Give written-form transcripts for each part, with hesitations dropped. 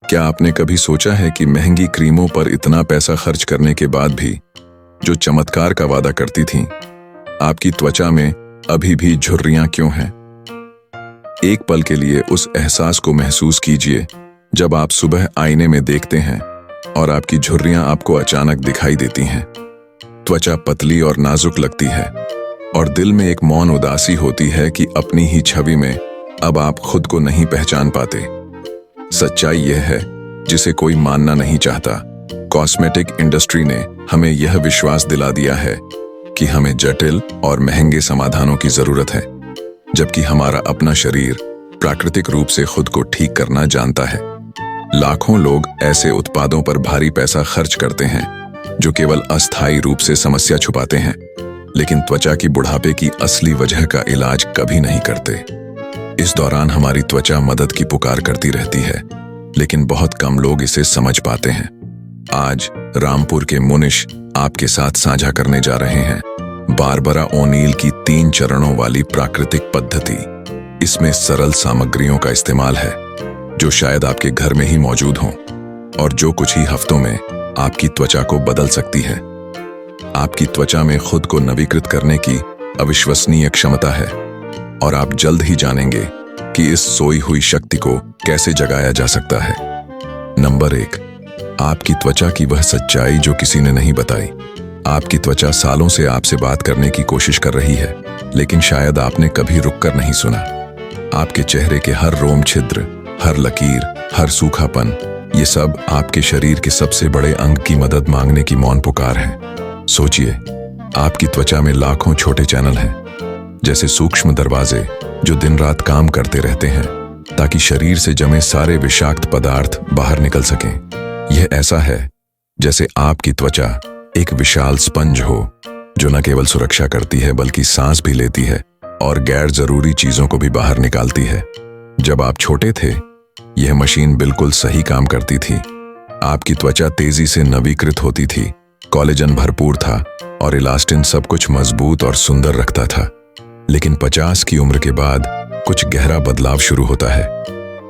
क्या आपने कभी सोचा है कि महंगी क्रीमों पर इतना पैसा खर्च करने के बाद भी जो चमत्कार का वादा करती थीं, आपकी त्वचा में अभी भी झुर्रियां क्यों हैं? एक पल के लिए उस एहसास को महसूस कीजिए जब आप सुबह आईने में देखते हैं और आपकी झुर्रियां आपको अचानक दिखाई देती हैं। त्वचा पतली और नाजुक लगती है और दिल में एक मौन उदासी होती है कि अपनी ही छवि में अब आप खुद को नहीं पहचान पाते। सच्चाई यह है जिसे कोई मानना नहीं चाहता। कॉस्मेटिक इंडस्ट्री ने हमें यह विश्वास दिला दिया है कि हमें जटिल और महंगे समाधानों की जरूरत है, जबकि हमारा अपना शरीर प्राकृतिक रूप से खुद को ठीक करना जानता है। लाखों लोग ऐसे उत्पादों पर भारी पैसा खर्च करते हैं जो केवल अस्थायी रूप से समस्या छुपाते हैं, लेकिन त्वचा की बुढ़ापे की असली वजह का इलाज कभी नहीं करते। इस दौरान हमारी त्वचा मदद की पुकार करती रहती है, लेकिन बहुत कम लोग इसे समझ पाते हैं। आज रामपुर के मुनिश आपके साथ साझा करने जा रहे हैं बारबरा ओनील की 3 चरणों वाली प्राकृतिक पद्धति। इसमें सरल सामग्रियों का इस्तेमाल है जो शायद आपके घर में ही मौजूद हों और जो कुछ ही हफ्तों में आपकी त्वचा को बदल सकती है। आपकी त्वचा में खुद को नवीकृत करने की अविश्वसनीय क्षमता है और आप जल्द ही जानेंगे कि इस सोई हुई शक्ति को कैसे जगाया जा सकता है। नंबर 1, आपकी त्वचा की वह सच्चाई जो किसी ने नहीं बताई। आपकी त्वचा सालों से आपसे बात करने की कोशिश कर रही है, लेकिन शायद आपने कभी रुककर नहीं सुना। आपके चेहरे के हर रोम छिद्र, हर लकीर, हर सूखापन, ये सब आपके शरीर के सबसे बड़े अंग की मदद मांगने की मौन पुकार है। सोचिए, आपकी त्वचा में लाखों छोटे चैनल हैं, जैसे सूक्ष्म दरवाजे जो दिन रात काम करते रहते हैं ताकि शरीर से जमे सारे विषाक्त पदार्थ बाहर निकल सकें। यह ऐसा है जैसे आपकी त्वचा एक विशाल स्पंज हो जो न केवल सुरक्षा करती है बल्कि सांस भी लेती है और गैर जरूरी चीजों को भी बाहर निकालती है। जब आप छोटे थे, यह मशीन बिल्कुल सही काम करती थी। आपकी त्वचा तेजी से नवीकृत होती थी, कोलेजन भरपूर था और इलास्टिन सब कुछ मजबूत और सुंदर रखता था। लेकिन 50 की उम्र के बाद कुछ गहरा बदलाव शुरू होता है।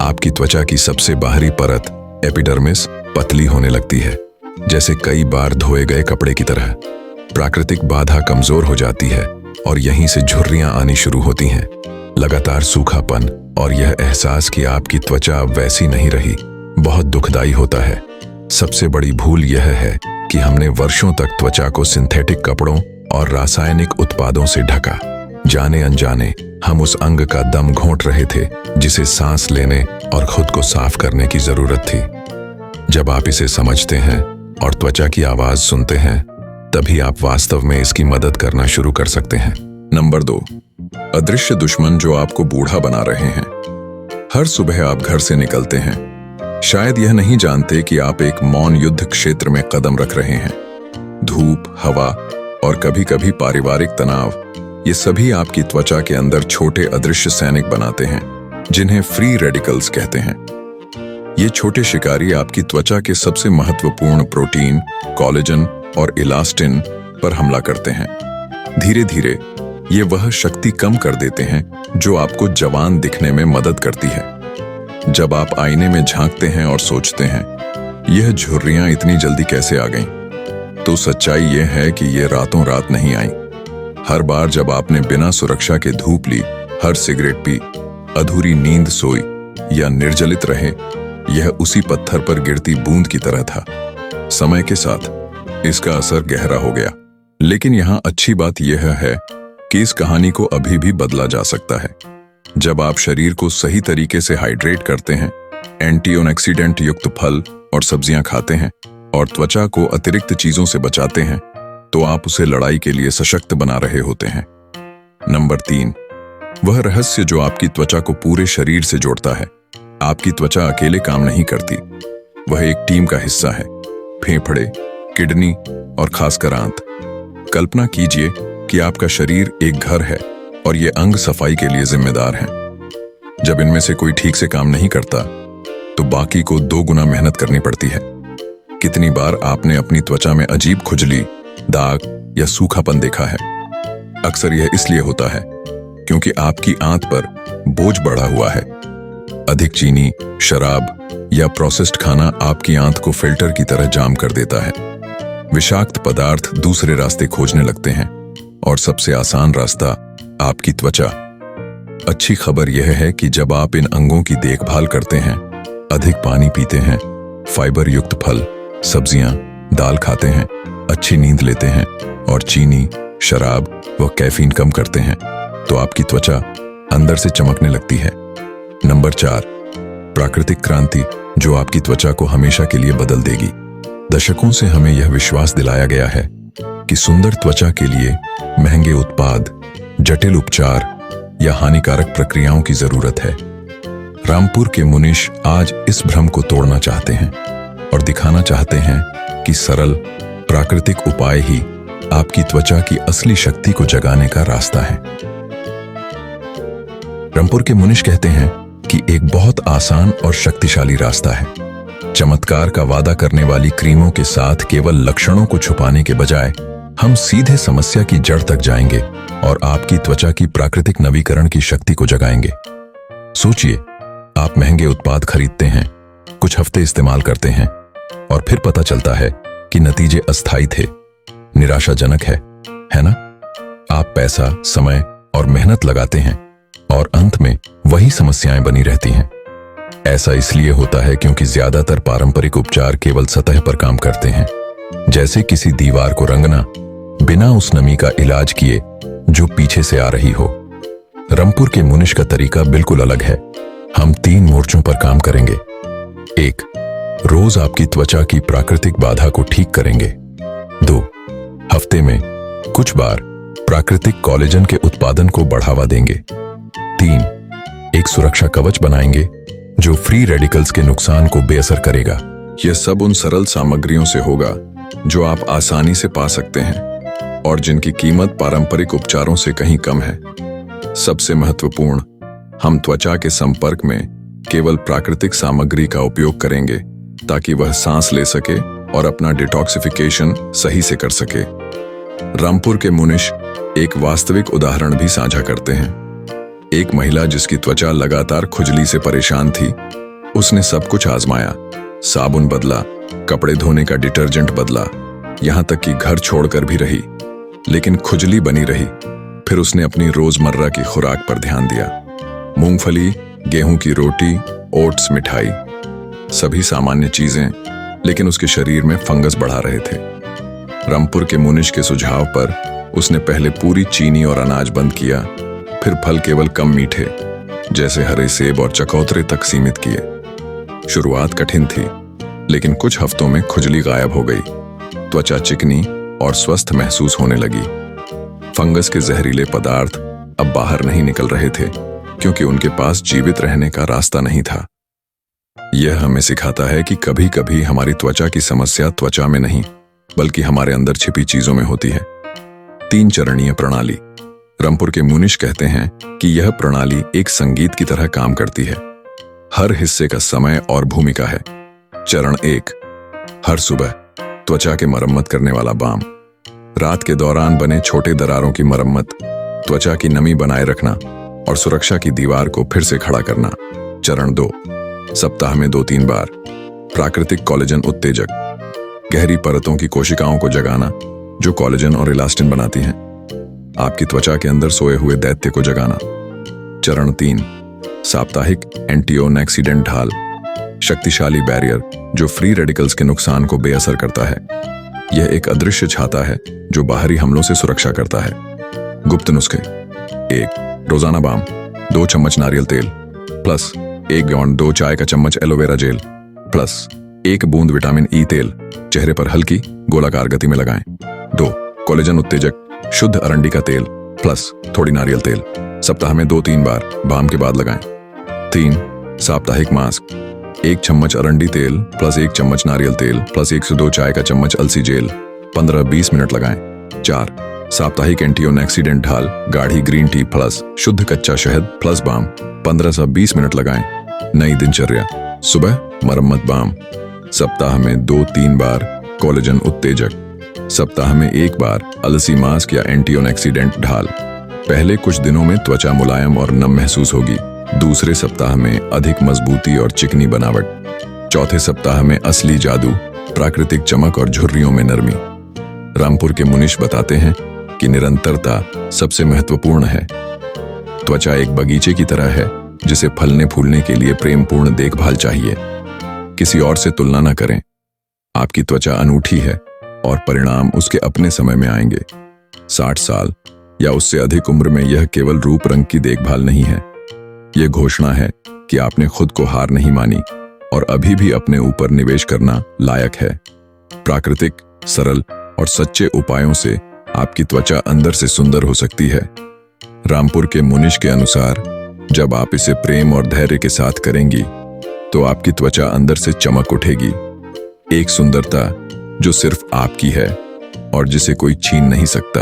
आपकी त्वचा की सबसे बाहरी परत एपिडर्मिस पतली होने लगती है, जैसे कई बार धोए गए कपड़े की तरह। प्राकृतिक बाधा कमजोर हो जाती है और यहीं से झुर्रियां आनी शुरू होती हैं। लगातार सूखापन और यह एहसास कि आपकी त्वचा अब वैसी नहीं रही बहुत दुखदाई होता है। सबसे बड़ी भूल यह है कि हमने वर्षों तक त्वचा को सिंथेटिक कपड़ों और रासायनिक उत्पादों से ढका। जाने अनजाने हम उस अंग का दम घोंट रहे थे जिसे सांस लेने और खुद को साफ करने की जरूरत थी। जब आप इसे समझते हैं और त्वचा की आवाज सुनते हैं, तभी आप वास्तव में इसकी मदद करना शुरू कर सकते हैं। नंबर 2, अदृश्य दुश्मन जो आपको बूढ़ा बना रहे हैं। हर सुबह आप घर से निकलते हैं, शायद यह नहीं जानते कि आप एक मौन युद्ध क्षेत्र में कदम रख रहे हैं। धूप, हवा और कभी-कभी पारिवारिक तनाव, ये सभी आपकी त्वचा के अंदर छोटे अदृश्य सैनिक बनाते हैं जिन्हें फ्री रेडिकल्स कहते हैं। ये छोटे शिकारी आपकी त्वचा के सबसे महत्वपूर्ण प्रोटीन, कोलेजन और इलास्टिन पर हमला करते हैं। धीरे धीरे ये वह शक्ति कम कर देते हैं जो आपको जवान दिखने में मदद करती है। जब आप आईने में झांकते हैं और सोचते हैं, यह झुर्रियां इतनी जल्दी कैसे आ गईं, तो सच्चाई यह है कि ये रातों रात नहीं आई। हर बार जब आपने बिना सुरक्षा के धूप ली, हर सिगरेट पी, अधूरी नींद सोई या निर्जलित रहे, यह उसी पत्थर पर गिरती बूंद की तरह था। समय के साथ इसका असर गहरा हो गया, लेकिन यहाँ अच्छी बात यह है कि इस कहानी को अभी भी बदला जा सकता है। जब आप शरीर को सही तरीके से हाइड्रेट करते हैं, एंटीऑक्सीडेंट युक्त फल और सब्जियां खाते हैं और त्वचा को अतिरिक्त चीजों से बचाते हैं, तो आप उसे लड़ाई के लिए सशक्त बना रहे होते हैं। नंबर 3, वह रहस्य जो आपकी त्वचा को पूरे शरीर से जोड़ता है। आपकी त्वचा अकेले काम नहीं करती, वह एक टीम का हिस्सा है। फेफड़े, किडनी और खासकर आंत। कल्पना कीजिए कि आपका शरीर एक घर है और ये अंग सफाई के लिए जिम्मेदार हैं। जब इनमें से कोई ठीक से काम नहीं करता, तो बाकी को 2 गुना मेहनत करनी पड़ती है। कितनी बार आपने अपनी त्वचा में अजीब खुजली, दाग या सूखापन देखा है? अक्सर यह इसलिए होता है क्योंकि आपकी आंत पर बोझ बढ़ा हुआ है। अधिक चीनी, शराब या प्रोसेस्ड खाना आपकी आंत को फिल्टर की तरह जाम कर देता है। विषाक्त पदार्थ दूसरे रास्ते खोजने लगते हैं और सबसे आसान रास्ता आपकी त्वचा। अच्छी खबर यह है कि जब आप इन अंगों की देखभाल करते हैं, अधिक पानी पीते हैं, फाइबर युक्त फल, सब्जियां, दाल खाते हैं, अच्छी नींद लेते हैं और चीनी, शराब व कैफीन कम करते हैं, तो आपकी त्वचा अंदर से चमकने लगती है। नंबर 4, प्राकृतिक क्रांति जो आपकी त्वचा को हमेशा के लिए बदल देगी। दशकों से हमें यह विश्वास दिलाया गया है कि सुंदर त्वचा के लिए महंगे उत्पाद, जटिल उपचार या हानिकारक प्रक्रियाओं की जरूरत है। रामपुर के मुनीश आज इस भ्रम को तोड़ना चाहते हैं और दिखाना चाहते हैं कि सरल प्राकृतिक उपाय ही आपकी त्वचा की असली शक्ति को जगाने का रास्ता है। रामपुर के मुनीश कहते हैं कि एक बहुत आसान और शक्तिशाली रास्ता है। चमत्कार का वादा करने वाली क्रीमों के साथ केवल लक्षणों को छुपाने के बजाय हम सीधे समस्या की जड़ तक जाएंगे और आपकी त्वचा की प्राकृतिक नवीकरण की शक्ति को जगाएंगे। सोचिए, आप महंगे उत्पाद खरीदते हैं, कुछ हफ्ते इस्तेमाल करते हैं और फिर पता चलता है कि नतीजे अस्थायी थे, निराशाजनक है ना? आप पैसा, समय और मेहनत लगाते हैं और अंत में वही समस्याएं बनी रहती हैं। ऐसा इसलिए होता है क्योंकि ज्यादातर पारंपरिक उपचार केवल सतह पर काम करते हैं, जैसे किसी दीवार को रंगना, बिना उस नमी का इलाज किए जो पीछे से आ रही हो। रामपुर के मुनीश का तरीका बिल्कुल अलग है। हम 3 मोर्चों पर काम करेंगे। 1, रोज आपकी त्वचा की प्राकृतिक बाधा को ठीक करेंगे। 2, हफ्ते में कुछ बार प्राकृतिक कोलेजन के उत्पादन को बढ़ावा देंगे। 3, एक सुरक्षा कवच बनाएंगे जो फ्री रेडिकल्स के नुकसान को बेअसर करेगा। यह सब उन सरल सामग्रियों से होगा जो आप आसानी से पा सकते हैं और जिनकी कीमत पारंपरिक उपचारों से कहीं कम है। सबसे महत्वपूर्ण, हम त्वचा के संपर्क में केवल प्राकृतिक सामग्री का उपयोग करेंगे ताकि वह सांस ले सके और अपना डिटॉक्सिफिकेशन सही से कर सके। रामपुर के मुनीश एक वास्तविक उदाहरण भी साझा करते हैं। एक महिला जिसकी त्वचा लगातार खुजली से परेशान थी, उसने सब कुछ आजमाया, साबुन बदला, कपड़े धोने का डिटर्जेंट बदला, यहां तक कि घर छोड़कर भी रही, लेकिन खुजली बनी रही। फिर उसने अपनी रोजमर्रा की खुराक पर ध्यान दिया। मूंगफली, गेहूं की रोटी, ओट्स, मिठाई, सभी सामान्य चीजें, लेकिन उसके शरीर में फंगस बढ़ा रहे थे। रामपुर के मुनीश के सुझाव पर उसने पहले पूरी चीनी और अनाज बंद किया, फिर फल केवल कम मीठे जैसे हरे सेब और चकोतरे तक सीमित किए। शुरुआत कठिन थी, लेकिन कुछ हफ्तों में खुजली गायब हो गई, त्वचा चिकनी और स्वस्थ महसूस होने लगी। फंगस के जहरीले पदार्थ अब बाहर नहीं निकल रहे थे क्योंकि उनके पास जीवित रहने का रास्ता नहीं था। यह हमें सिखाता है कि कभी-कभी हमारी त्वचा की समस्या त्वचा में नहीं, बल्कि हमारे अंदर छिपी चीजों में होती है। 3 चरणीय प्रणाली। रामपुर के मुनीश कहते हैं कि यह प्रणाली एक संगीत की तरह काम करती है। हर हिस्से का समय और भूमिका है। चरण 1, हर सुबह त्वचा के मरम्मत करने वाला बाम। रात के दौरान बने छोटे दरारों की मरम्मत, त्वचा की नमी बनाए रखना और सुरक्षा की दीवार को फिर से खड़ा करना। चरण 2, सप्ताह में 2-3 बार प्राकृतिक कोलेजन उत्तेजक, गहरी परतों की कोशिकाओं को जगाना जो कोलेजन और इलास्टिन बनाती हैं, आपकी त्वचा के अंदर सोए हुए दैत्य को जगाना। चरण 3, साप्ताहिक एंटीओक्सीडेंट ढाल, शक्तिशाली बैरियर जो फ्री रेडिकल्स के नुकसान को बेअसर करता है। यह एक अदृश्य छाता है जो बाहरी हमलों से सुरक्षा करता है। गुप्त नुस्खे। 1, रोजाना बाम, 2 चम्मच नारियल तेल प्लस 1 ग्राम 2 चाय का चम्मच एलोवेरा जेल प्लस 1 बूंद विटामिन ई तेल चेहरे पर हल्की गोलाकार गति में लगाएं। 2, कोलेजन उत्तेजक शुद्ध अरंडी का तेल प्लस थोड़ी नारियल तेल, सप्ताह में 2-3 बार बाम के बाद लगाएं। 3, साप्ताहिक मास्क, 1 चम्मच अरंडी तेल प्लस 1 चम्मच नारियल तेल प्लस 1 से 2 चाय का चम्मच अलसी जेल, 15-20 मिनट लगाएं। 4, साप्ताहिक एंटीओक्सीडेंट ढाल, गाढ़ी ग्रीन टी प्लस शुद्ध कच्चा शहद प्लस बाम, 15 से 20 मिनट लगाएं। नई दिनचर्या। सुबह मरम्मत बाम, सप्ताह में 2-3 बार कोलेजन उत्तेजक, सप्ताह में 1 बार अलसी मास्क या एंटीओक्सीडेंट ढाल। पहले कुछ दिनों में त्वचा मुलायम और नम महसूस होगी, दूसरे सप्ताह में अधिक मजबूती और चिकनी बनावट, चौथे सप्ताह में असली जादू, प्राकृतिक चमक और झुर्रियों में नरमी। रामपुर के मुनीश बताते हैं कि निरंतरता सबसे महत्वपूर्ण है। त्वचा एक बगीचे की तरह है जिसे फलने फूलने के लिए प्रेमपूर्ण देखभाल चाहिए। किसी और से तुलना न करें। आपकी त्वचा अनूठी है और परिणाम उसके अपने समय में आएंगे। 60 साल या उससे अधिक उम्र में यह केवल रूप रंग की देखभाल नहीं है, यह घोषणा है कि आपने खुद को हार नहीं मानी और अभी भी अपने ऊपर निवेश करना लायक है। प्राकृतिक, सरल और सच्चे उपायों से आपकी त्वचा अंदर से सुंदर हो सकती है। रामपुर के मुनीश के अनुसार जब आप इसे प्रेम और धैर्य के साथ करेंगी तो आपकी त्वचा अंदर से चमक उठेगी। एक सुंदरता जो सिर्फ आपकी है और जिसे कोई छीन नहीं सकता।